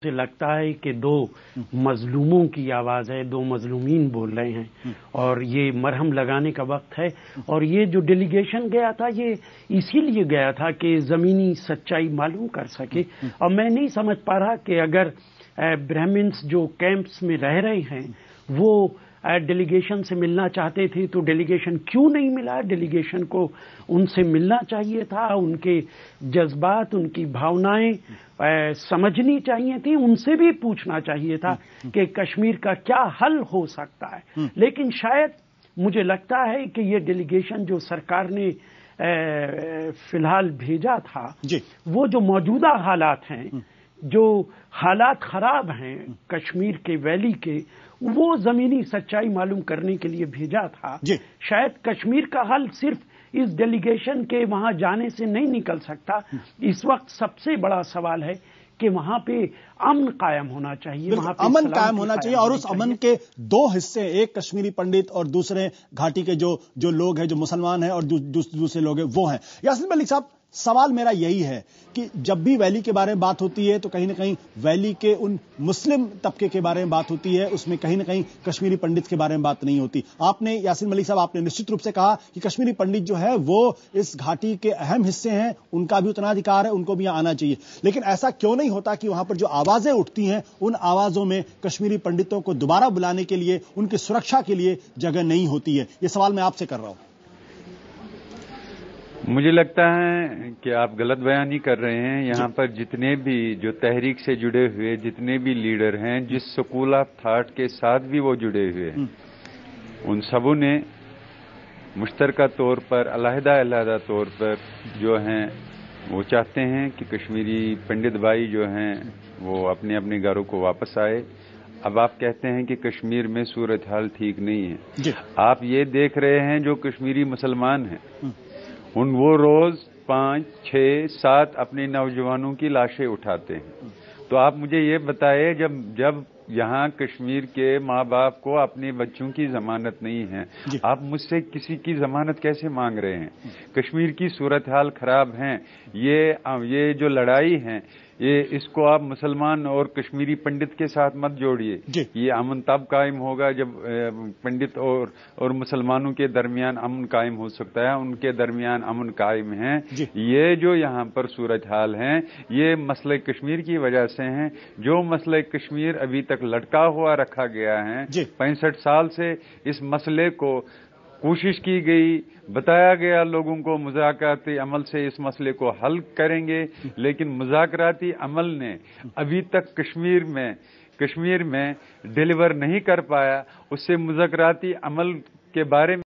मुझे लगता है कि दो मजलूमों की आवाज़ है, दो मजलूमीन बोल रहे हैं और ये मरहम लगाने का वक्त है। और ये जो डेलीगेशन गया था ये इसीलिए गया था कि ज़मीनी सच्चाई मालूम कर सके। और मैं नहीं समझ पा रहा कि अगर ब्राह्मण्स जो कैंप्स में रह रहे हैं वो डेलीगेशन से मिलना चाहते थे तो डेलीगेशन क्यों नहीं मिला। डेलीगेशन को उनसे मिलना चाहिए था, उनके जज्बात, उनकी भावनाएं समझनी चाहिए थी, उनसे भी पूछना चाहिए था कि कश्मीर का क्या हल हो सकता है। लेकिन शायद मुझे लगता है कि ये डेलीगेशन जो सरकार ने फिलहाल भेजा था वो जो मौजूदा हालात हैं, जो हालात खराब हैं कश्मीर के वैली के, वो जमीनी सच्चाई मालूम करने के लिए भेजा था। शायद कश्मीर का हल सिर्फ इस डेलीगेशन के वहां जाने से नहीं निकल सकता। इस वक्त सबसे बड़ा सवाल है कि वहां पे अमन कायम होना चाहिए, वहां पे अमन कायम होना चाहिए। और उस अमन के दो हिस्से, एक कश्मीरी पंडित और दूसरे घाटी के जो लोग हैं, जो मुसलमान हैं और दूसरे लोग हैं वो हैं। यासीन मलिक साहब, सवाल मेरा यही है कि जब भी वैली के बारे में बात होती है तो कहीं ना कहीं वैली के उन मुस्लिम तबके के बारे में बात होती है, उसमें कहीं ना कहीं कश्मीरी पंडित के बारे में बात नहीं होती। आपने यासीन मलिक साहब, आपने निश्चित रूप से कहा कि कश्मीरी पंडित जो है वो इस घाटी के अहम हिस्से हैं, उनका भी उतना अधिकार है, उनको भी यहां आना चाहिए। लेकिन ऐसा क्यों नहीं होता कि वहां पर जो आवाजें उठती हैं उन आवाजों में कश्मीरी पंडितों को दोबारा बुलाने के लिए, उनकी सुरक्षा के लिए जगह नहीं होती है? यह सवाल मैं आपसे कर रहा हूं। मुझे लगता है कि आप गलत बयानी कर रहे हैं। यहाँ पर जितने भी जो तहरीक से जुड़े हुए जितने भी लीडर हैं, जिस स्कूल ऑफ थॉट के साथ भी वो जुड़े हुए हैं, उन सबों ने मुश्तरका तौर पर अलहदा तौर पर जो हैं वो चाहते हैं कि कश्मीरी पंडित भाई जो हैं वो अपने अपने घरों को वापस आए। अब आप कहते हैं कि कश्मीर में सूरत हाल ठीक नहीं है। आप ये देख रहे हैं जो कश्मीरी मुसलमान हैं वो रोज 5, 6, 7 अपने नौजवानों की लाशें उठाते हैं। तो आप मुझे ये बताइए, जब यहाँ कश्मीर के माँ बाप को अपने बच्चों की जमानत नहीं है, आप मुझसे किसी की जमानत कैसे मांग रहे हैं? कश्मीर की सूरत हाल खराब है। ये जो लड़ाई है इसको आप मुसलमान और कश्मीरी पंडित के साथ मत जोड़िए। ये अमन तब कायम होगा जब पंडित और मुसलमानों के दरमियान अमन कायम हो सकता है। उनके दरमियान अमन कायम है। ये जो यहाँ पर सूरत हाल है ये मसले कश्मीर की वजह से हैं। जो मसले कश्मीर अभी तक लटका हुआ रखा गया है, 65 साल से इस मसले को कोशिश की गई, बताया गया लोगों को मुज़ाकराती अमल से इस मसले को हल करेंगे, लेकिन मुज़ाकराती अमल ने अभी तक कश्मीर में डिलीवर नहीं कर पाया। उससे मुज़ाकराती अमल के बारे में